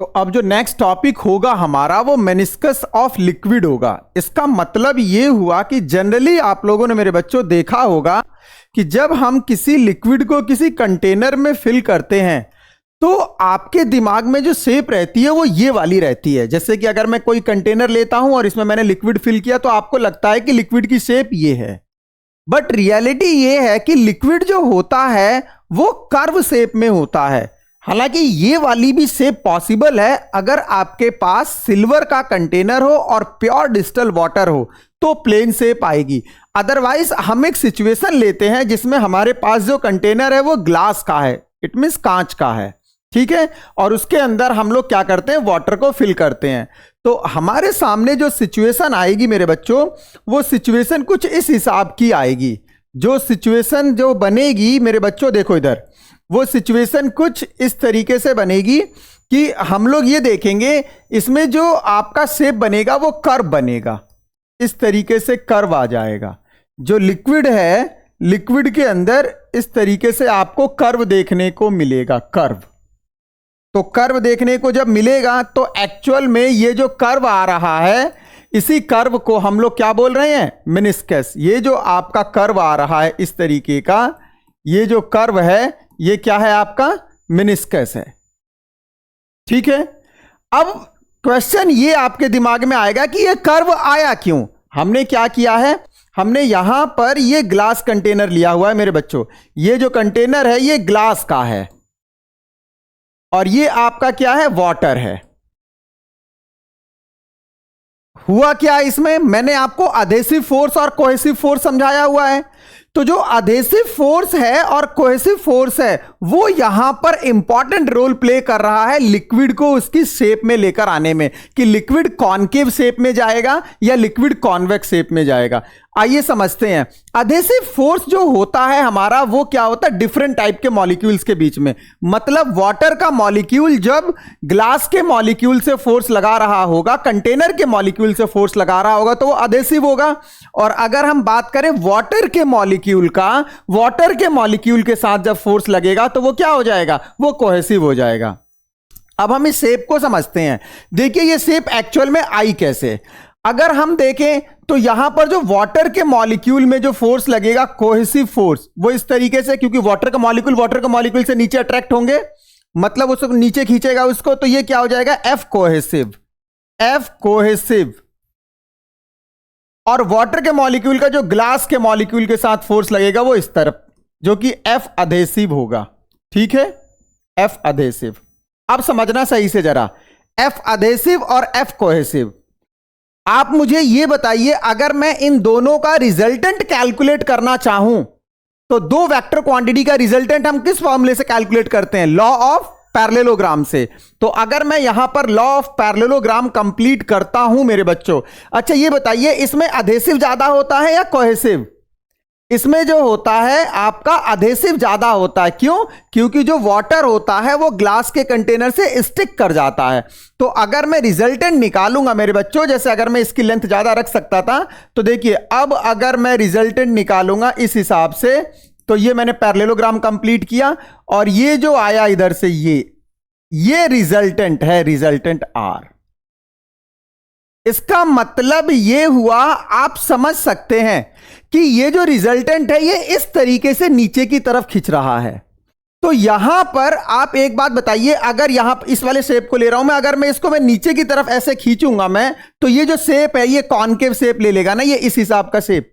तो अब जो नेक्स्ट टॉपिक होगा हमारा वो मेनिस्कस ऑफ लिक्विड होगा। इसका मतलब ये हुआ कि जनरली आप लोगों ने मेरे बच्चों देखा होगा कि जब हम किसी लिक्विड को किसी कंटेनर में फिल करते हैं तो आपके दिमाग में जो शेप रहती है वो ये वाली रहती है। जैसे कि अगर मैं कोई कंटेनर लेता हूं और इसमें मैंने लिक्विड फिल किया तो आपको लगता है कि लिक्विड की शेप ये है, बट रियलिटी ये है कि लिक्विड जो होता है वो कर्व शेप में होता है। हालांकि ये वाली भी शेप पॉसिबल है अगर आपके पास सिल्वर का कंटेनर हो और प्योर डिस्टिल वाटर हो तो प्लेन शेप आएगी। अदरवाइज हम एक सिचुएशन लेते हैं जिसमें हमारे पास जो कंटेनर है वो ग्लास का है, इट मींस कांच का है, ठीक है, और उसके अंदर हम लोग क्या करते हैं, वाटर को फिल करते हैं। तो हमारे सामने जो सिचुएशन आएगी मेरे बच्चों, वो सिचुएशन कुछ इस हिसाब की आएगी। जो सिचुएशन जो बनेगी मेरे बच्चों, देखो इधर, वो सिचुएशन कुछ इस तरीके से बनेगी कि हम लोग ये देखेंगे इसमें जो आपका शेप बनेगा वो कर्व बनेगा, इस तरीके से कर्व आ जाएगा। जो लिक्विड है, लिक्विड के अंदर इस तरीके से आपको कर्व देखने को मिलेगा, कर्व। तो कर्व देखने को जब मिलेगा तो एक्चुअल में ये जो कर्व आ रहा है, इसी कर्व को हम लोग क्या बोल रहे हैं, मेनिस्कस। ये जो आपका कर्व आ रहा है इस तरीके का, ये जो कर्व है ये क्या है, आपका मेनिस्कस है, ठीक है। अब क्वेश्चन ये आपके दिमाग में आएगा कि ये कर्व आया क्यों। हमने क्या किया है, हमने यहां पर ये ग्लास कंटेनर लिया हुआ है मेरे बच्चों। ये जो कंटेनर है ये ग्लास का है और ये आपका क्या है, वाटर है। हुआ क्या इसमें, मैंने आपको अधेसिव फोर्स और कोहेसिव फोर्स समझाया हुआ है। तो जो अधेसिव फोर्स है और कोहेसिव फोर्स है वो यहां पर इंपॉर्टेंट रोल प्ले कर रहा है लिक्विड को उसकी शेप में लेकर आने में, कि लिक्विड कॉनकेव शेप में जाएगा या लिक्विड कॉन्वेक्स शेप में जाएगा। आइए समझते हैं। अधेसिव फोर्स जो होता है हमारा, वो क्या होता है, डिफरेंट टाइप के मॉलिक्यूल्स के बीच में। मतलब वाटर का मॉलिक्यूल जब ग्लास के मॉलिक्यूल से फोर्स लगा रहा होगा, कंटेनर के मॉलिक्यूल से फोर्स लगा रहा होगा तो वो अधेसिव होगा। और अगर हम बात करें वाटर के मॉलिक्यूल का, वाटर के मॉलिक्यूल के साथ जब फोर्स लगेगा तो वो क्या हो जाएगा, वो कोहेसिव हो जाएगा। अब हम इस शेप को समझते हैं। देखिए ये शेप एक्चुअल में आई कैसे। अगर हम देखें तो यहां पर जो वाटर के मॉलिक्यूल में जो फोर्स लगेगा, कोहेसिव फोर्स, वो इस तरीके से, क्योंकि वाटर का मॉलिक्यूल से नीचे अट्रैक्ट होंगे, मतलब उसको नीचे खींचेगा उसको, तो ये क्या हो जाएगा, एफ कोहेसिव, एफ कोहेसिव। और वाटर के मॉलिक्यूल का जो ग्लास के मॉलिक्यूल के साथ फोर्स लगेगा वो इस तरफ, जो कि एफ अधेसिव होगा, ठीक है, एफ अधेसिव। अब समझना सही से जरा, एफ अधेसिव और एफ कोहेसिव। आप मुझे यह बताइए, अगर मैं इन दोनों का रिजल्टेंट कैलकुलेट करना चाहूं तो दो वेक्टर क्वांटिटी का रिजल्टेंट हम किस फॉर्मूले से कैलकुलेट करते हैं, लॉ ऑफ पैरेललोग्राम से। तो अगर मैं यहां पर लॉ ऑफ पैरेललोग्राम कंप्लीट करता हूं मेरे बच्चों, अच्छा ये बताइए इसमें अधेसिव ज्यादा होता है या कोहेसिव। इसमें जो होता है आपका अधेसिव ज्यादा होता है। क्यों, क्योंकि जो वाटर होता है वो ग्लास के कंटेनर से स्टिक कर जाता है। तो अगर मैं रिजल्टेंट निकालूंगा मेरे बच्चों, जैसे अगर मैं इसकी लेंथ ज्यादा रख सकता था, तो देखिए अब अगर मैं रिजल्टेंट निकालूंगा इस हिसाब से, तो ये मैंने पैरेललोग्राम कंप्लीट किया और ये जो आया इधर से, ये रिजल्टेंट है, रिजल्टेंट आर। इसका मतलब ये हुआ, आप समझ सकते हैं कि ये जो रिजल्टेंट है ये इस तरीके से नीचे की तरफ खींच रहा है। तो यहां पर आप एक बात बताइए, अगर यहां इस वाले शेप को ले रहा हूं मैं, अगर मैं इसको मैं नीचे की तरफ ऐसे खींचूंगा मैं, तो ये जो शेप है ये कॉनकेव शेप ले लेगा ना, ये इस हिसाब का शेप।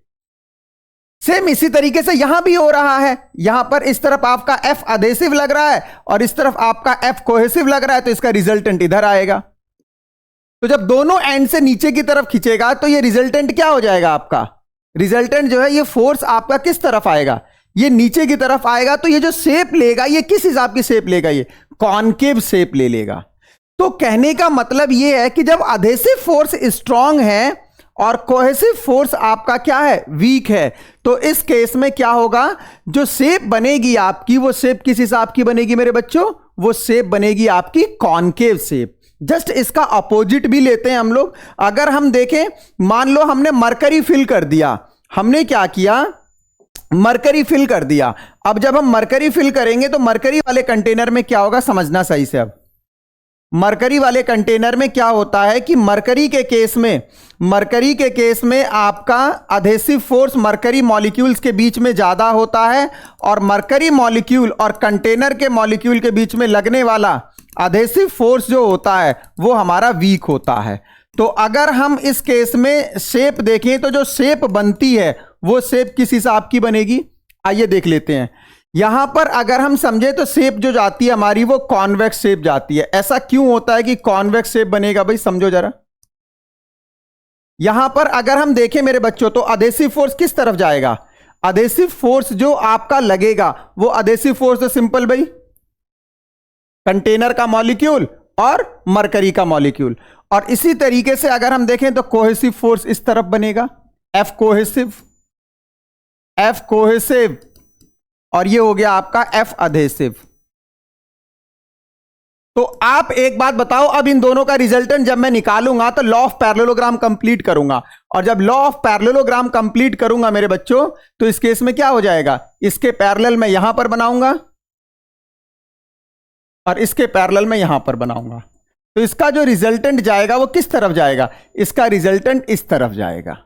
सेम इसी तरीके से यहां भी हो रहा है। यहां पर इस तरफ आपका एफ अधेसिव लग रहा है और इस तरफ आपका एफ कोहेसिव लग रहा है, तो इसका रिजल्टेंट इधर आएगा। तो जब दोनों एंड से नीचे की तरफ खींचेगा तो ये रिजल्टेंट क्या हो जाएगा, आपका रिजल्टेंट जो है ये फोर्स आपका किस तरफ आएगा, ये नीचे की तरफ आएगा। तो ये जो शेप लेगा ये किस हिसाब की शेप लेगा, ये कॉनकेव शेप ले लेगा। तो कहने का मतलब ये है कि जब अधेसिव फोर्स स्ट्रांग है और कोहेसिव फोर्स आपका क्या है, वीक है, तो इस केस में क्या होगा, जो शेप बनेगी आपकी, वो शेप किस हिसाब की बनेगी मेरे बच्चों, वो शेप बनेगी आपकी कॉनकेव शेप। जस्ट इसका अपोजिट भी लेते हैं हम लोग। अगर हम देखें, मान लो हमने मरकरी फिल कर दिया, हमने क्या किया, मरकरी फिल कर दिया। अब जब हम मरकरी फिल करेंगे तो मरकरी वाले कंटेनर में क्या होगा, समझना सही से। अब मरकरी वाले कंटेनर में क्या होता है कि मरकरी के केस में आपका अधेसिव फोर्स मरकरी मॉलिक्यूल्स के बीच में ज्यादा होता है, और मरकरी मॉलिक्यूल और कंटेनर के मॉलिक्यूल के बीच में लगने वाला अधेसिव फोर्स जो होता है वो हमारा वीक होता है। तो अगर हम इस केस में शेप देखें तो जो शेप बनती है वो शेप किस हिसाब की बनेगी, आइए देख लेते हैं। यहां पर अगर हम समझे तो शेप जो जाती है हमारी वो कॉन्वेक्स शेप जाती है। ऐसा क्यों होता है कि कॉन्वेक्स शेप बनेगा भाई, समझो जरा। यहां पर अगर हम देखें मेरे बच्चों तो अधेसिव फोर्स किस तरफ जाएगा, अधेसिव फोर्स जो आपका लगेगा वो अधेसिव फोर्स तो सिंपल भाई कंटेनर का मॉलिक्यूल और मरकरी का मॉलिक्यूल। और इसी तरीके से अगर हम देखें तो कोहेसिव फोर्स इस तरफ बनेगा, एफ कोहेसिव, और ये हो गया आपका एफ अधेसिव। तो आप एक बात बताओ, अब इन दोनों का रिजल्टेंट जब मैं निकालूंगा तो लॉ ऑफ पैरेललोग्राम कंप्लीट करूंगा, और जब लॉ ऑफ पैरेललोग्राम कंप्लीट करूंगा मेरे बच्चों तो इस केस में क्या हो जाएगा, इसके पैरेलल मैं यहां पर बनाऊंगा और इसके पैरेलल में यहां पर बनाऊंगा। तो इसका जो रिजल्टेंट जाएगा वो किस तरफ जाएगा, इसका रिजल्टेंट इस तरफ जाएगा।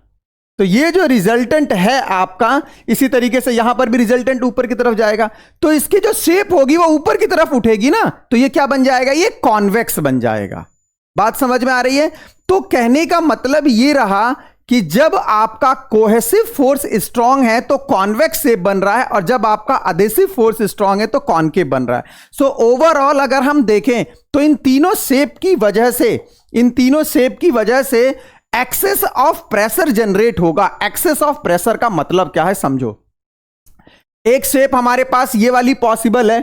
तो ये जो रिजल्टेंट है आपका, इसी तरीके से यहां पर भी रिजल्टेंट ऊपर की तरफ जाएगा, तो इसकी जो शेप होगी वो ऊपर की तरफ उठेगी ना, तो ये क्या बन जाएगा, ये कॉन्वेक्स बन जाएगा। बात समझ में आ रही है। तो कहने का मतलब ये रहा कि जब आपका कोहेसिव फोर्स स्ट्रांग है तो कॉन्वेक्स शेप बन रहा है, और जब आपका अधेसिव फोर्स स्ट्रांग है तो कॉनकेव बन रहा है। सो ओवरऑल अगर हम देखें तो इन तीनों शेप की वजह से एक्सेस ऑफ प्रेशर जनरेट होगा। एक्सेस ऑफ प्रेशर का मतलब क्या है समझो। एक शेप हमारे पास ये वाली पॉसिबल है,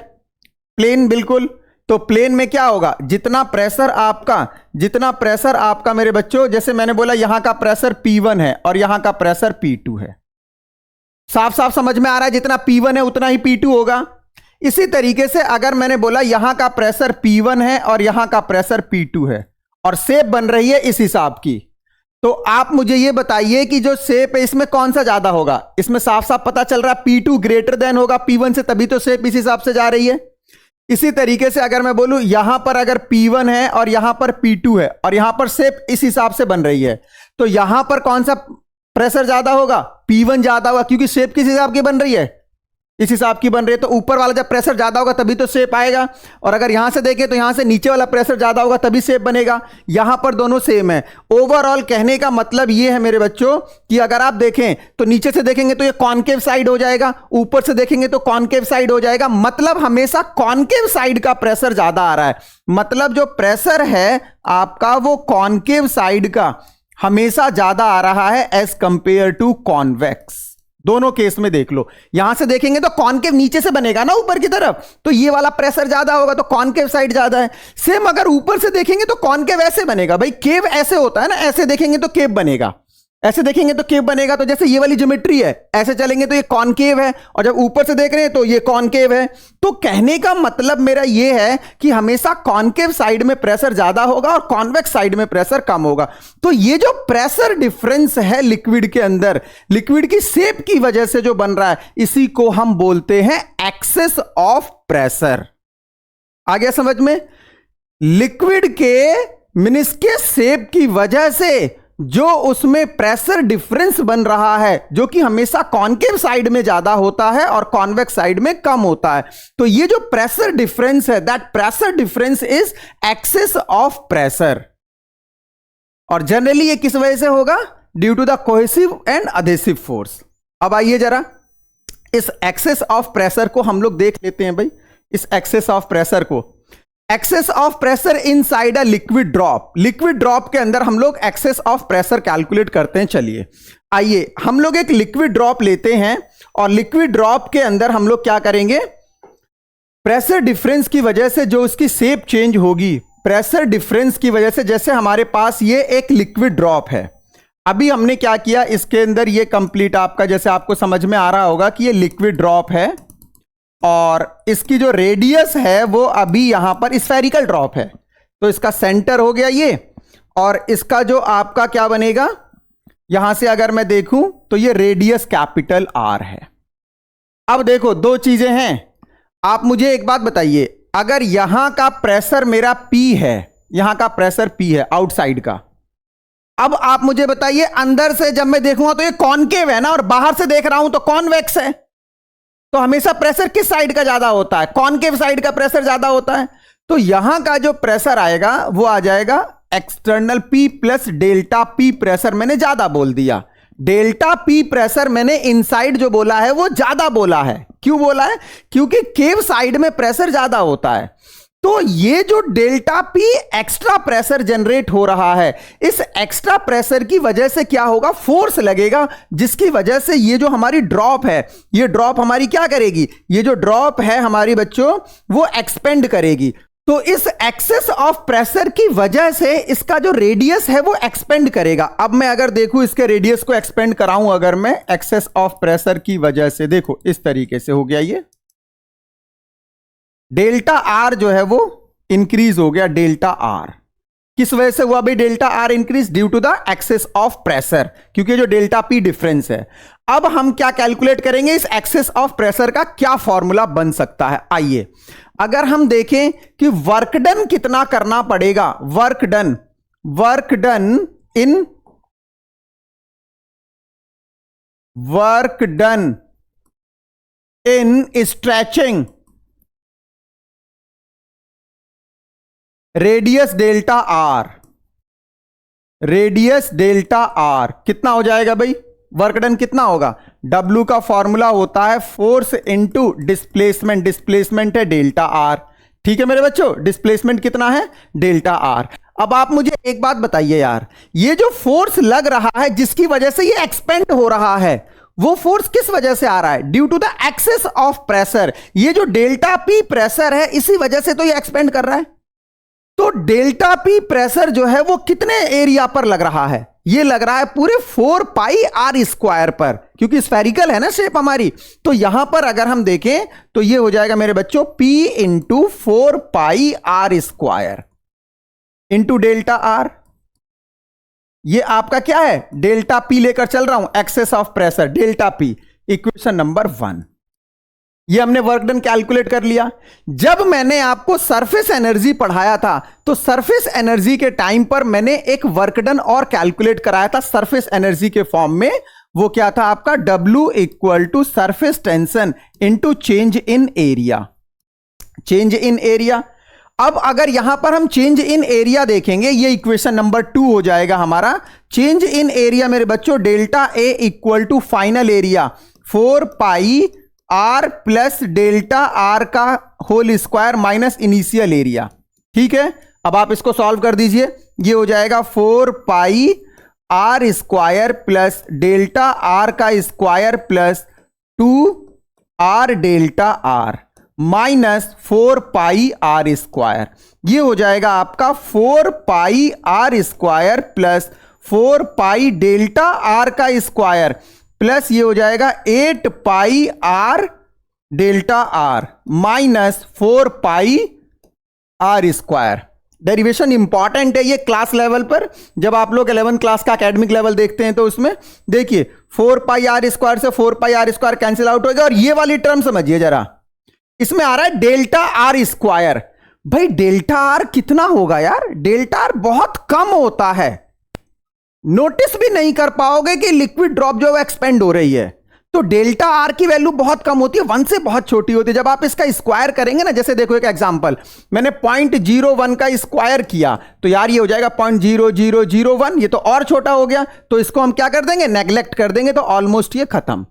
प्लेन बिल्कुल, तो प्लेन में क्या होगा, जितना प्रेशर आपका मेरे बच्चों, जैसे मैंने बोला यहां का प्रेशर P1 है और यहां का प्रेशर P2 है। साफ साफ समझ में आ रहा है, जितना P1 है उतना ही P2 होगा। इसी तरीके से अगर मैंने बोला यहां का प्रेशर P1 है और यहां का प्रेशर P2 है और शेप बन रही है इस हिसाब की, तो आप मुझे यह बताइए कि जो शेप है इसमें कौन सा ज्यादा होगा। इसमें साफ साफ पता चल रहा है P2 ग्रेटर देन होगा P1 से, तभी तो शेप इस हिसाब से जा रही है। इसी तरीके से अगर मैं बोलूं यहां पर अगर P1 है और यहां पर P2 है और यहां पर शेप इस हिसाब से बन रही है, तो यहां पर कौन सा प्रेशर ज्यादा होगा, P1 ज्यादा होगा, क्योंकि शेप किस हिसाब की बन रही है, इस हिसाब की बन रही है। तो ऊपर वाला जब प्रेशर ज्यादा होगा तभी तो शेप आएगा, और अगर यहां से देखें तो यहां से नीचे वाला प्रेशर ज्यादा होगा तभी शेप बनेगा। यहां पर दोनों सेम है। ओवरऑल कहने का मतलब यह है मेरे बच्चों कि अगर आप देखें तो नीचे से देखेंगे तो ये कॉनकेव साइड हो जाएगा, ऊपर से देखेंगे तो कॉनकेव साइड हो जाएगा। मतलब हमेशा कॉनकेव साइड का प्रेशर ज्यादा आ रहा है। मतलब जो प्रेशर है आपका वो कॉनकेव साइड का हमेशा ज्यादा आ रहा है एज कंपेयर टू कॉन्वेक्स। दोनों केस में देख लो, यहां से देखेंगे तो कॉनकेव नीचे से बनेगा ना ऊपर की तरफ, तो ये वाला प्रेशर ज्यादा होगा तो कॉनकेव साइड ज्यादा है। सेम अगर ऊपर से देखेंगे तो कॉनकेव ऐसे बनेगा, भाई केव ऐसे होता है ना, ऐसे देखेंगे तो केव बनेगा, ऐसे देखेंगे तो केव बनेगा। तो जैसे ये वाली ज्योमेट्री है, ऐसे चलेंगे तो ये कॉनकेव है, और जब ऊपर से देख रहे हैं तो ये कॉनकेव है। तो कहने का मतलब मेरा ये है कि हमेशा कॉनकेव साइड में प्रेशर ज्यादा होगा और कॉन्वेक्स साइड में प्रेशर कम होगा। तो ये जो प्रेशर डिफरेंस है लिक्विड के अंदर, लिक्विड की शेप की वजह से जो बन रहा है, इसी को हम बोलते हैं एक्सेस ऑफ प्रेशर। आ गया समझ में। लिक्विड के मिनिस्कस शेप की वजह से जो उसमें प्रेशर डिफरेंस बन रहा है, जो कि हमेशा कॉनकेव साइड में ज्यादा होता है और कॉन्वेक्स साइड में कम होता है, तो ये जो प्रेशर डिफरेंस है, that pressure difference is excess of pressure. और जनरली ये किस वजह से होगा, due to the cohesive and adhesive force. अब आइए जरा इस एक्सेस ऑफ प्रेशर को हम लोग देख लेते हैं भाई। इस एक्सेस ऑफ प्रेशर को, excess of pressure inside a liquid drop, liquid drop के अंदर हम लोग एक्सेस ऑफ प्रेशर कैलकुलेट करते हैं। चलिए आइए हम लोग एक लिक्विड ड्रॉप लेते हैं, और लिक्विड ड्रॉप के अंदर हम लोग क्या करेंगे, प्रेशर डिफरेंस की वजह से जो उसकी शेप चेंज होगी, प्रेशर डिफरेंस की वजह से, जैसे हमारे पास ये एक लिक्विड ड्रॉप है, अभी हमने क्या किया, इसके अंदर ये कंप्लीट आपका, जैसे आपको समझ में आ रहा होगा कि ये लिक्विड ड्रॉप है और इसकी जो रेडियस है वो अभी यहां पर स्फेरिकल ड्रॉप है, तो इसका सेंटर हो गया ये, और इसका जो आपका क्या बनेगा, यहां से अगर मैं देखूं तो ये रेडियस कैपिटल आर है। अब देखो दो चीजें हैं, आप मुझे एक बात बताइए, अगर यहां का प्रेशर मेरा P है यहां का प्रेशर P है आउटसाइड का। अब आप मुझे बताइए, अंदर से जब मैं देखूंगा तो ये कॉनकेव है ना, और बाहर से देख रहा हूं तो कॉन्वेक्स है। तो हमेशा प्रेशर किस साइड का ज्यादा होता है? कॉनकेव साइड का प्रेशर ज्यादा होता है। तो यहां का जो प्रेशर आएगा वो आ जाएगा external P plus delta P pressure. मैंने ज्यादा बोल दिया, डेल्टा P प्रेशर मैंने इनसाइड जो बोला है वो ज्यादा बोला है। क्यों बोला है? क्योंकि केव साइड में प्रेशर ज्यादा होता है। तो ये जो delta P extra pressure generate हो रहा है, इस एक्स्ट्रा प्रेशर की वजह से क्या होगा? फोर्स लगेगा, जिसकी वजह से ये जो हमारी ड्रॉप है, ये ड्रॉप हमारी क्या करेगी? ये जो ड्रॉप है हमारी बच्चों, वो एक्सपेंड करेगी। तो इस एक्सेस ऑफ प्रेशर की वजह से इसका जो रेडियस है वो एक्सपेंड करेगा। अब मैं अगर देखूं इसके रेडियस को एक्सपेंड कराऊं, अगर मैं एक्सेस ऑफ प्रेशर की वजह से, देखो इस तरीके से हो गया, ये डेल्टा आर जो है वो इंक्रीज हो गया। डेल्टा आर किस वजह से हुआ भाई? Delta r increase due to the excess of pressure, क्योंकि जो डेल्टा P डिफरेंस है। अब हम क्या कैलकुलेट करेंगे? इस एक्सेस ऑफ प्रेशर का क्या फॉर्मूला बन सकता है? आइए, अगर हम देखें कि वर्क डन कितना करना पड़ेगा, work done in stretching radius delta R कितना हो जाएगा भाई? वर्क डन कितना होगा? W का फॉर्मूला होता है फोर्स इनटू डिस्प्लेसमेंट। डिस्प्लेसमेंट है डेल्टा आर। ठीक है मेरे बच्चों, डिस्प्लेसमेंट कितना है? Delta r. अब आप मुझे एक बात बताइए यार, ये जो फोर्स लग रहा है जिसकी वजह से ये एक्सपेंड हो रहा है, वो फोर्स किस वजह से आ रहा है? Due to the excess of pressure. ये जो डेल्टा P प्रेशर है, इसी वजह से तो ये एक्सपेंड कर रहा है। तो डेल्टा P प्रेशर जो है वो कितने एरिया पर लग रहा है? ये लग रहा है पूरे 4 पाई आर स्क्वायर पर, क्योंकि स्फेरिकल है ना शेप हमारी। तो यहां पर अगर हम देखें तो ये हो जाएगा मेरे बच्चों P into 4 pi are square into delta r. ये आपका क्या है? डेल्टा P लेकर चल रहा हूं, excess of pressure delta P, equation number 1। ये हमने वर्क डन कैलकुलेट कर लिया। जब मैंने आपको सरफेस एनर्जी पढ़ाया था, तो सरफेस एनर्जी के टाइम पर मैंने एक वर्क डन और कैलकुलेट कराया था सरफेस एनर्जी के फॉर्म में। वो क्या था आपका? W equal to surface tension into change in area. Change in area. अब अगर यहां पर हम चेंज इन एरिया देखेंगे, ये इक्वेशन नंबर 2 हो जाएगा हमारा। चेंज इन एरिया मेरे बच्चों, delta A equal to final area 4 pi R plus delta R का whole square minus initial area. ठीक है, अब आप इसको सॉल्व कर दीजिए। ये हो जाएगा 4 pi are square plus delta R का square plus 2 R delta R minus 4 pi are square. ये हो जाएगा आपका 4 pi are square plus 4 pi delta R का स्क्वायर प्लस ये हो जाएगा 8 pi are delta R minus 4 pi are square. Derivation important है ये क्लास लेवल पर। जब आप लोग 11th क्लास का एकेडमिक लेवल देखते हैं तो उसमें देखिए 4 पाई आर स्क्वायर से 4 pi are square cancel out होगा। और ये वाली टर्म समझिए जरा, इसमें आ रहा है डेल्टा आर स्क्वायर। भाई डेल्टा आर कितना होगा यार? डेल्टा आर बहुत कम होता है, नोटिस भी नहीं कर पाओगे कि लिक्विड ड्रॉप जो है एक्सपेंड हो रही है। तो डेल्टा आर की वैल्यू बहुत कम होती है, 1 से बहुत छोटी होती है। जब आप इसका स्क्वायर करेंगे ना, जैसे देखो एक एग्जांपल, मैंने 0.01 का स्क्वायर किया तो यार ये हो जाएगा 0.0001, ये तो और छोटा हो गया। तो इसको हम क्या कर देंगे? नेग्लेक्ट कर देंगे, तो ऑलमोस्ट ये खत्म।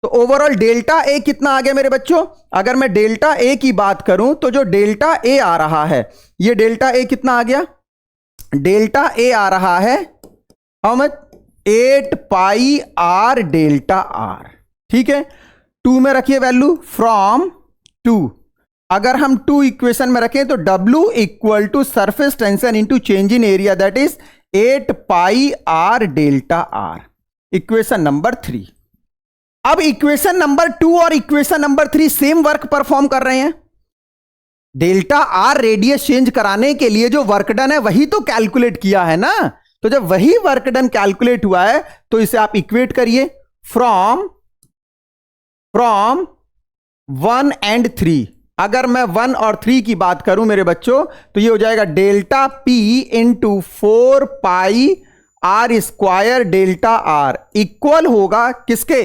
तो ओवरऑल डेल्टा ए कितना आ गया मेरे बच्चों? अगर मैं डेल्टा ए की बात करूं तो जो डेल्टा ए आ रहा है, ये डेल्टा ए कितना आ गया? डेल्टा ए आ रहा है how much? 8 pi are delta are. ठीक है, 2 में रखिए वैल्यू फ्रॉम 2। अगर हम 2 इक्वेशन में रखें तो W equal to surface tension into change in area, that is 8 pi are delta r, equation number 3। अब इक्वेशन नंबर 2 और equation number 3 same work perform कर रहे हैं। डेल्टा आर रेडियस चेंज कराने के लिए जो वर्क डन है वही तो कैलकुलेट किया है ना। तो जब वही वर्क डन कैलकुलेट हुआ है तो इसे आप इक्वेट करिए फ्रॉम 1 and 3। अगर मैं 1 और 3 की बात करूं मेरे बच्चों, तो ये हो जाएगा delta P into 4 pi are square delta r equal होगा किसके,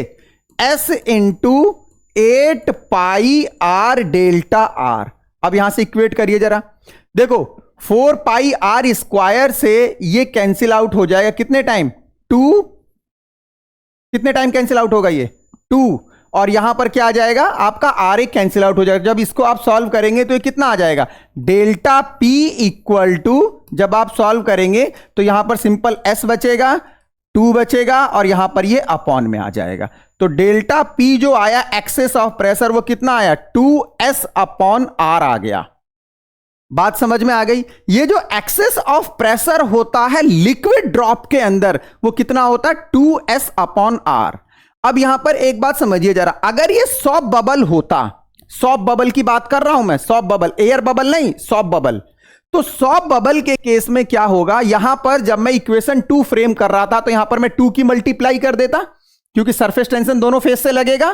S into 8 pi are delta r. अब यहां से इक्वेट करिए जरा, देखो 4 पाई आर स्क्वायर से ये कैंसिल आउट हो जाएगा कितने टाइम, 2, कितने टाइम कैंसिल आउट होगा ये 2, और यहां पर क्या आ जाएगा आपका आर एक कैंसिल आउट हो जाएगा। जब इसको आप सॉल्व करेंगे तो ये कितना आ जाएगा, डेल्टा P इक्वल टू, जब आप सॉल्व करेंगे तो यहां पर सिंपल S बचेगा, 2 बचेगा और यहां पर ये अपॉन में आ जाएगा। तो डेल्टा P जो आया एक्सेस ऑफ प्रेशर वो कितना आया, 2S अपॉन R आ गया। बात समझ में आ गई। ये जो एक्सेस ऑफ प्रेशर होता है लिक्विड ड्रॉप के अंदर वो कितना होता है, 2S अपॉन R। अब यहां पर एक बात समझिए जरा, अगर ये सॉफ्ट बबल होता, सॉफ्ट बबल की बात कर रहा हूं मैं, सॉफ्ट बबल, एयर बबल नहीं, सॉफ्ट बबल, तो सॉफ्ट बबल के केस में क्या होगा, यहां पर जब मैं इक्वेशन 2 फ्रेम कर रहा था तो यहां पर मैं 2 की मल्टीप्लाई कर देता क्योंकि सरफेस टेंशन दोनों फेस से लगेगा।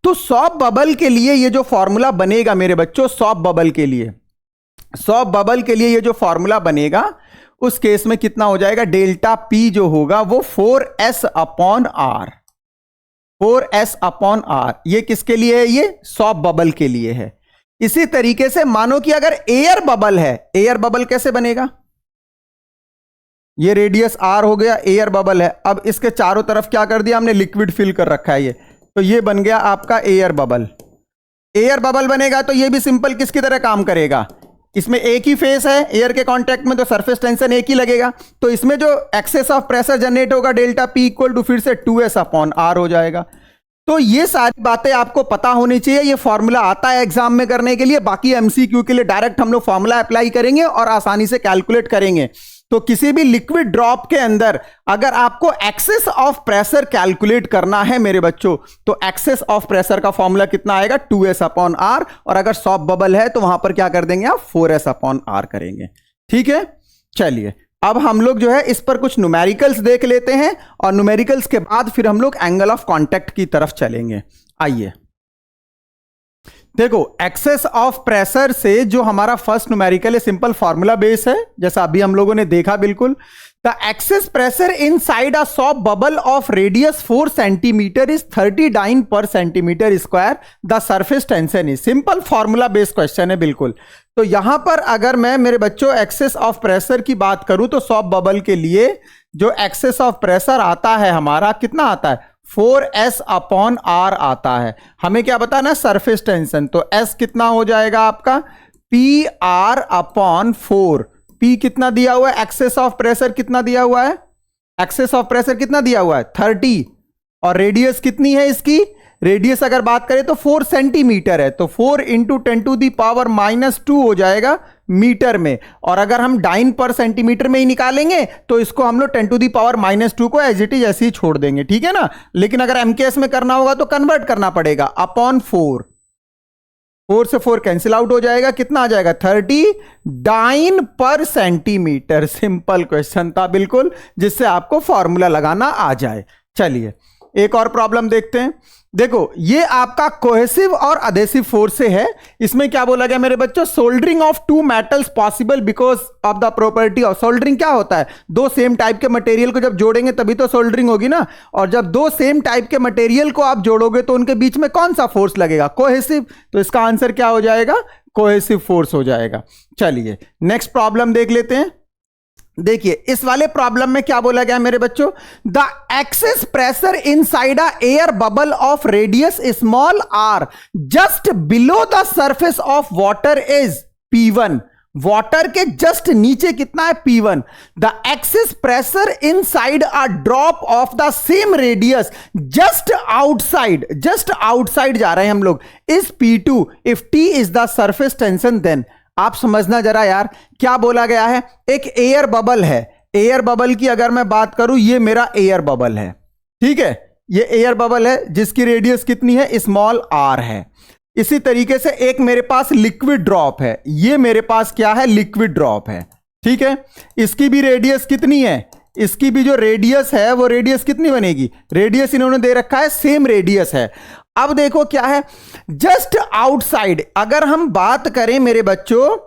तो सॉफ्ट बबल के लिए ये जो फॉर्मूला बनेगा मेरे बच्चों, सॉफ्ट बबल के लिए, सॉफ्ट बबल के लिए ये जो फॉर्मूला बनेगा उस केस में कितना हो जाएगा, डेल्टा P जो होगा वो 4S upon R, 4S upon R। ये किसके लिए है, ये सॉफ्ट बबल के लिए है। इसी तरीके से मानो कि अगर एयर बबल है, एयर बबल कैसे बनेगा, ये रेडियस R हो गया, एयर बबल है। अब इसके चारों तरफ क्या कर दिया हमने, लिक्विड फिल कर रखा है ये, तो ये बन गया आपका एयर बबल। एयर बबल बनेगा तो ये भी सिंपल किसकी तरह काम करेगा, इसमें एक ही फेस है एयर के कांटेक्ट में तो सरफेस टेंशन एक ही लगेगा, तो इसमें जो एक्सेस ऑफ प्रेशर जनरेट होगा डेल्टा P इक्वल टू फिर से 2S अपॉन R हो जाएगा। तो ये सारी बातें आपको पता होनी चाहिए। ये फॉर्मूला आता है एग्जाम में करने के लिए, बाकी MCQ के लिए डायरेक्ट हम लोग फॉर्मूला अप्लाई करेंगे और आसानी से कैलकुलेट करेंगे। तो किसी भी लिक्विड ड्रॉप के अंदर अगर आपको एक्सेस ऑफ प्रेशर कैलकुलेट करना है मेरे बच्चों, तो एक्सेस ऑफ प्रेशर का फॉर्मूला कितना आएगा, 2S अपॉन R, और अगर सॉफ्ट बबल है तो वहां पर क्या कर देंगे आप, 4S अपॉन R करेंगे। ठीक है, चलिए अब हम लोग जो है इस पर कुछ न्यूमेरिकल्स देख लेते हैं और न्यूमेरिकल्स के बाद फिर हम लोग एंगल ऑफ कांटेक्ट की तरफ चलेंगे। आइए देखो, एक्सेस ऑफ प्रेशर से जो हमारा फर्स्ट न्यूमेरिकल है सिंपल फार्मूला बेस है, जैसा अभी हम लोगों ने देखा बिल्कुल। The excess pressure inside a soft bubble of radius 4 centimetre is 30 dyne per centimetre square, the surface tension is. Simple formula based question है बिल्कुल। तो यहां पर अगर मैं मेरे बच्चों एक्सेस ऑफ प्रेशर की बात करूं तो सॉफ्ट बबल के लिए जो एक्सेस ऑफ प्रेशर आता है हमारा कितना आता है, 4S अपॉन R आता है। हमें क्या बताना, सरफेस टेंशन, तो S कितना हो जाएगा आपका, PR अपॉन 4। P कितना दिया हुआ है, एक्सेस ऑफ प्रेशर कितना दिया हुआ है, एक्सेस ऑफ प्रेशर कितना दिया हुआ है 30, और रेडियस कितनी है इसकी, रेडियस अगर बात करें तो 4 सेंटीमीटर है, तो 4 इंटू 10 टू दी पावर -2 हो जाएगा मीटर में, और अगर हम डाइन पर सेंटीमीटर में ही निकालेंगे तो इसको हम लोग 10 टू दी पावर -2 को एज इट इज ऐसे ही छोड़ देंगे, ठीक है ना। लेकिन अगर MKS में करना होगा तो कन्वर्ट करना पड़ेगा, अपॉन 4, 4 से 4 कैंसिल आउट हो जाएगा, कितना आ जाएगा 30 dyne per centimetre. Simple question था बिल्कुल, जिससे आपको फॉर्मूला लगाना आ जाए। चलिए एक और प्रॉब्लम देखते हैं। देखो ये आपका कोहेसिव और अधेसिव फोर्स से है। इसमें क्या बोला गया मेरे बच्चों, soldering of 2 metals possible because of the property of soldering. क्या होता है, 2 सेम टाइप के मटेरियल को जब जोड़ेंगे तभी तो सोल्डरिंग होगी ना, और जब 2 सेम टाइप के मटेरियल को आप जोड़ोगे तो उनके बीच में कौन सा फोर्स लगेगा, कोहेसिव। तो इसका आंसर क्या हो जाएगा, कोहेसिव फोर्स हो जाएगा। चलिए नेक्स्ट प्रॉब्लम देख लेते हैं। देखिए इस वाले प्रॉब्लम में क्या बोला गया मेरे बच्चों, the excess pressure inside a air bubble of radius small r just below the surface of water is P1। Water के जस्ट नीचे कितना है, P1। The excess pressure inside a drop of the same radius just outside जा रहे हैं हम लोग, is P2 if T is the surface tension. Then आप समझना जरा यार क्या बोला गया है, एक एयर बबल है, एयर बबल की अगर मैं बात करूं, ये मेरा एयर बबल है, ठीक है, ये एयर बबल है जिसकी रेडियस कितनी है, स्मॉल r है। इसी तरीके से एक मेरे पास लिक्विड ड्रॉप है, ये मेरे पास क्या है, लिक्विड ड्रॉप है, ठीक है। इसकी भी रेडियस कितनी है, इसकी भी जो रेडियस है वो रेडियस कितनी बनेगी, रेडियस इन्होंने दे रखा है सेम रेडियस है। अब देखो क्या है, जस्ट आउटसाइड अगर हम बात करें मेरे बच्चों,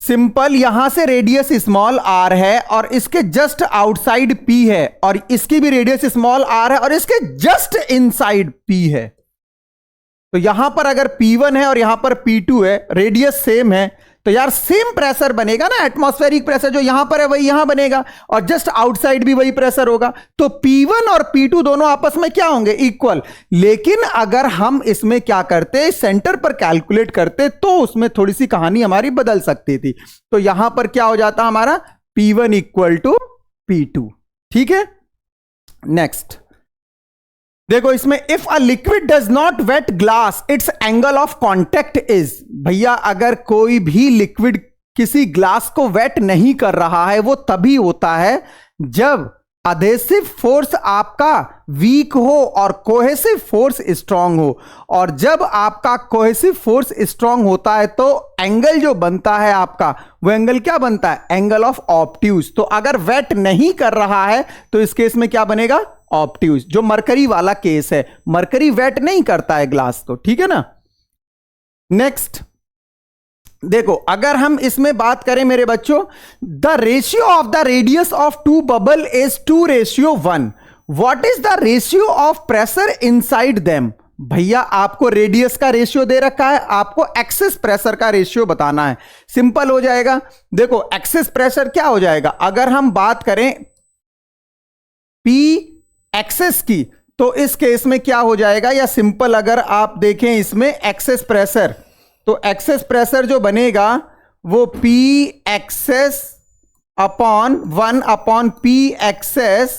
सिंपल यहां से रेडियस स्मॉल आर है और इसके जस्ट आउटसाइड पी है, और इसकी भी रेडियस स्मॉल आर है और इसके जस्ट इनसाइड पी है। तो यहां पर अगर P1 है और यहां पर P2 है, रेडियस सेम है, तो यार सेम प्रेशर बनेगा ना, एटमॉस्फेरिक प्रेशर जो यहां पर है वही यहां बनेगा, और जस्ट आउटसाइड भी वही प्रेशर होगा। तो P1 और P2 दोनों आपस में क्या होंगे, इक्वल। लेकिन अगर हम इसमें क्या करते, सेंटर पर कैलकुलेट करते, तो उसमें थोड़ी सी कहानी हमारी बदल सकती थी। तो यहां पर क्या हो जाता हमारा, P1 इक्वल टू P2। ठीक है, नेक्स्ट देखो इसमें, if a liquid does not wet glass its angle of contact is. भैया अगर कोई भी लिक्विड किसी ग्लास को वेट नहीं कर रहा है, वो तभी होता है जब अधेसिव फोर्स आपका वीक हो और कोहेसिव फोर्स स्ट्रांग हो। और जब आपका कोहेसिव फोर्स स्ट्रांग होता है तो एंगल जो बनता है आपका, वो एंगल क्या बनता है, एंगल ऑफ ऑब्ट्यूज। तो अगर वेट नहीं कर रहा है तो इस केस में क्या बनेगा, ऑब्ट्यूज, जो मरकरी वाला केस है। मरकरी वेट नहीं करता है ग्लास को, ठीक है ना। नेक्स्ट देखो, अगर हम इसमें बात करें मेरे बच्चों, the ratio of the radius of two bubble is 2:1। What is the ratio of pressure inside them. भैया आपको रेडियस का रेशियो दे रखा है, आपको एक्सेस प्रेशर का रेशियो बताना है। सिंपल हो जाएगा, देखो एक्सेस प्रेशर क्या हो जाएगा, अगर हम बात करें P एक्सेस की, तो इस केस में क्या हो जाएगा, या सिंपल अगर आप देखें इसमें एक्सेस प्रेशर, तो एक्सेस प्रेशर जो बनेगा वो P excess upon 1 upon P excess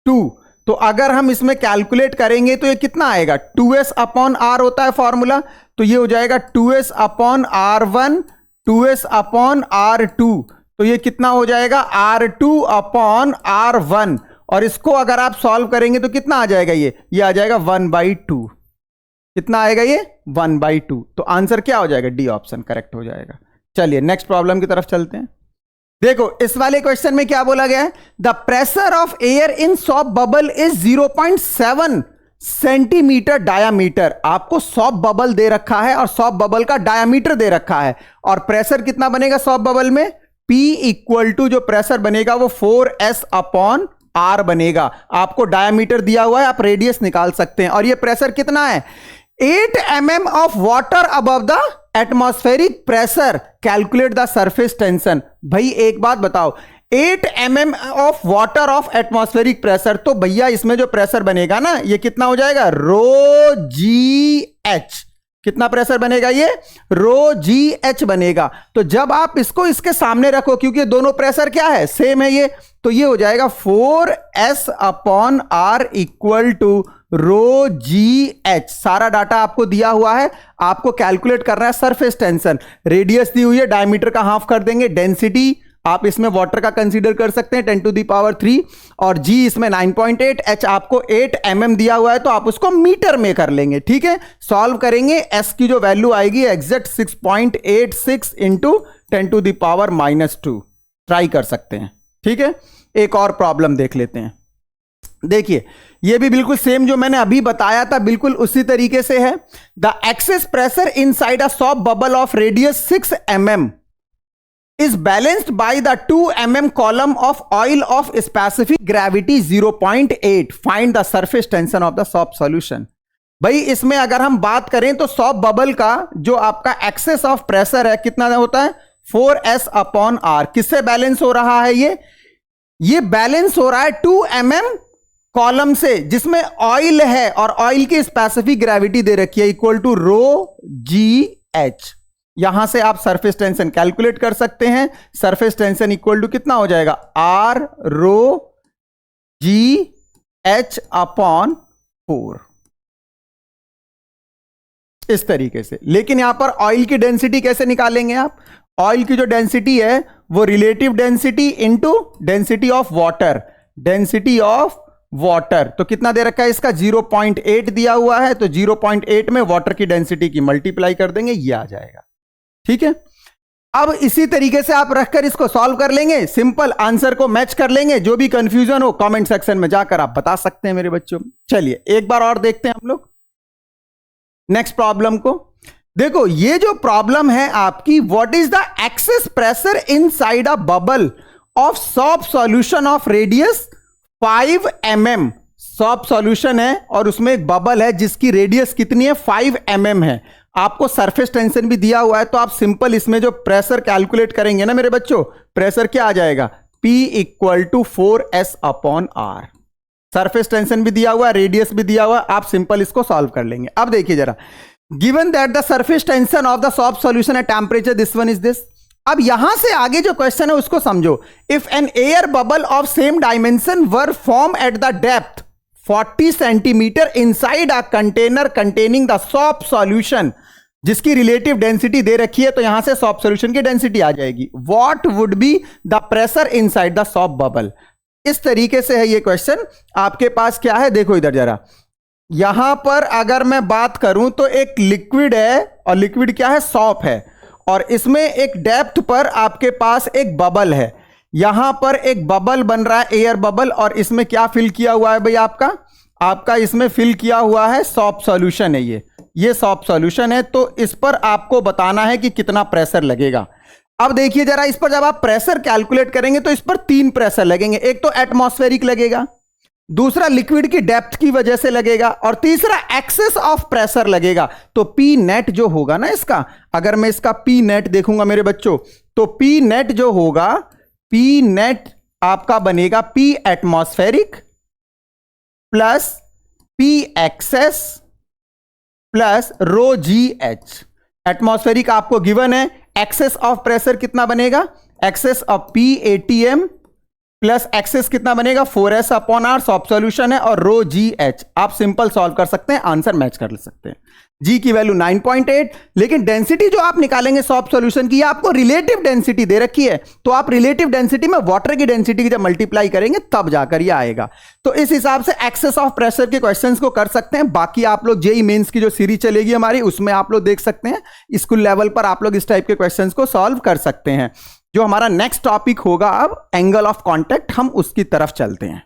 2। तो अगर हम इसमें कैलकुलेट करेंगे तो ये कितना आएगा, 2s अपॉन R होता है फॉर्मूला, तो ये हो जाएगा 2s upon R1 2s upon R2। तो ये कितना हो जाएगा, R2 अपॉन R1, और इसको अगर आप सॉल्व करेंगे तो कितना आ जाएगा, ये आ जाएगा 1/2। कितना आएगा ये, 1/2। तो आंसर क्या हो जाएगा, डी ऑप्शन करेक्ट हो जाएगा। चलिए नेक्स्ट प्रॉब्लम की तरफ चलते हैं। देखो इस वाले क्वेश्चन में क्या बोला गया है, the pressure of air in soft bubble is 0.7 centimetre diameter. आपको सॉफ्ट बबल दे रखा है और सॉफ्ट बबल का डायामीटर दे रखा है, और प्रेशर कितना बनेगा सॉफ्ट बबल में, P इक्वल टू जो प्रेशर बनेगा वो 4s अपॉन R बनेगा। आपको डायामीटर दिया हुआ है, आप रेडियस निकाल सकते हैं। और ये प्रेशर कितना है, 8 mm of water above the atmospheric pressure, calculate the surface tension. भाई एक बात बताओ, 8 mm of water of atmospheric pressure, तो भैया इसमें जो प्रेशर बनेगा ना, ये कितना हो जाएगा, ρgh। कितना प्रेशर बनेगा, ये ρgh बनेगा। तो जब आप इसको इसके सामने रखो, क्योंकि दोनों प्रेशर क्या है, सेम है ये, तो ये हो जाएगा 4s upon R equal to ρgh। सारा डाटा आपको दिया हुआ है, आपको कैलकुलेट करना है सरफेस टेंशन। रेडियस दी हुई है, डायमीटर का हाफ कर देंगे, डेंसिटी आप इसमें वाटर का कंसीडर कर सकते हैं 10⁻3, और G इसमें 9.8, H आपको 8 mm दिया हुआ है, तो आप उसको मीटर में कर लेंगे। ठीक है, सॉल्व करेंगे, S की जो वैल्यू आएगी एग्जैक्ट 6.86 इंटू 10⁻⁻2 ट्राई कर सकते हैं। ठीक है, एक और प्रॉब्लम देख लेते हैं। देखिए ये भी बिल्कुल सेम जो मैंने अभी बताया था, बिल्कुल उसी तरीके से है। The excess pressure inside a soft bubble of radius 6 mm is balanced by the 2 mm column of oil of specific gravity 0.8. Find the surface tension of the soft solution. भाई इसमें अगर हम बात करें तो सॉफ्ट बबल का जो आपका एक्सेस ऑफ प्रेशर है कितना होता है, 4s अपॉन R। किससे बैलेंस हो रहा है, ये बैलेंस हो रहा है 2 mm कॉलम से, जिसमें ऑयल है और ऑयल की स्पेसिफिक ग्रेविटी दे रखी है इक्वल टू ρgh। यहां से आप सरफेस टेंशन कैलकुलेट कर सकते हैं। सरफेस टेंशन इक्वल टू कितना हो जाएगा, R ρgh अपॉन 4, इस तरीके से। लेकिन यहां पर ऑयल की डेंसिटी कैसे निकालेंगे आप, ऑयल की जो डेंसिटी है वो relative density into density of water, density of water. तो कितना दे रखा है इसका, 0.8 दिया हुआ है, तो 0.8 में वाटर की डेंसिटी की मल्टीप्लाई कर देंगे, ये आ जाएगा। ठीक है, अब इसी तरीके से आप रखकर इसको सॉल्व कर लेंगे, सिंपल आंसर को मैच कर लेंगे। जो भी कंफ्यूजन हो कमेंट सेक्शन में जाकर आप बता सकते हैं मेरे बच्चों। चलिए एक बार और देखते हैं हम लोग। नेक्स्ट प्रॉब्लम को देखो। ये जो प्रॉब्लम है आपकी, what is the excess pressure inside a bubble of shop solution of radius 5 mm। Shop solution है और उसमें एक बबल है जिसकी रेडियस कितनी है, 5 mm है। आपको सरफेस टेंशन भी दिया हुआ है, तो आप सिंपल इसमें जो प्रेशर कैलकुलेट करेंगे ना मेरे बच्चों, प्रेशर क्या आ जाएगा, P = 4S/R। सरफेस टेंशन भी दिया हुआ है, रेडियस भी दिया हुआ है, आप सिंपल इसको सॉल्व कर लेंगे। अब देखिए जरा, given that the surface tension of the soap solution at temperature this one is this. अब यहां से आगे जो क्वेश्चन है उसको समझो। If an air bubble of same dimension were form at the depth 40 centimetre inside a container containing the soap solution, जिसकी relative density दे रखी है, तो यहां से सॉप सॉल्यूशन की डेंसिटी आ जाएगी। What would be the pressure inside the shop bubble. इस तरीके से है ये क्वेश्चन। आपके पास क्या है, देखो इधर जरा, यहां पर अगर मैं बात करूं तो एक लिक्विड है, और लिक्विड क्या है, सॉप है, और इसमें एक डेप्थ पर आपके पास एक बबल है। यहां पर एक बबल बन रहा है, एयर बबल, और इसमें क्या फिल किया हुआ है भाई, आपका इसमें फिल किया हुआ है सॉप सॉल्यूशन है। ये सॉप सॉल्यूशन है, तो इस पर आपको बताना है कि कितना प्रेशर लगेगा। अब देखिए जरा, इस पर जब आप प्रेशर कैलकुलेट करेंगे तो इस पर 3 प्रेशर लगेंगे। एक तो एटमॉस्फेरिक लगेगा, दूसरा लिक्विड की डेप्थ की वजह से लगेगा, और तीसरा एक्सेस ऑफ प्रेशर लगेगा। तो पी नेट जो होगा ना इसका, अगर मैं इसका पी नेट देखूंगा मेरे बच्चों, तो पी नेट जो होगा, पी नेट आपका बनेगा P atmospheric plus P excess plus rho g h. Atmospheric आपको गिवन है, एक्सेस ऑफ प्रेशर कितना बनेगा, excess of P ATM plus excess कितना बनेगा, 4S/R, सॉप सॉल्यूशन है, और रो जी एच। आप सिंपल सॉल्व कर सकते हैं, आंसर मैच कर सकते हैं। जी की वैल्यू 9.8, लेकिन डेंसिटी जो आप निकालेंगे सॉप सॉल्यूशन की, आपको रिलेटिव डेंसिटी दे रखी है, तो आप रिलेटिव डेंसिटी में वाटर की डेंसिटी की जब मल्टीप्लाई करेंगे तब जाकर ये आएगा। तो इस हिसाब से एक्सेस ऑफ प्रेशर के क्वेश्चंस को कर सकते हैं। बाकी आप लोग जेईई मेंस की जो सीरीज चलेगी हमारी, उसमें आप लोग देख सकते हैं, स्कूल लेवल पर आप लोग इस टाइप के क्वेश्चंस को सॉल्व कर सकते हैं। जो हमारा नेक्स्ट टॉपिक होगा अब, एंगल ऑफ कांटेक्ट, हम उसकी तरफ चलते हैं।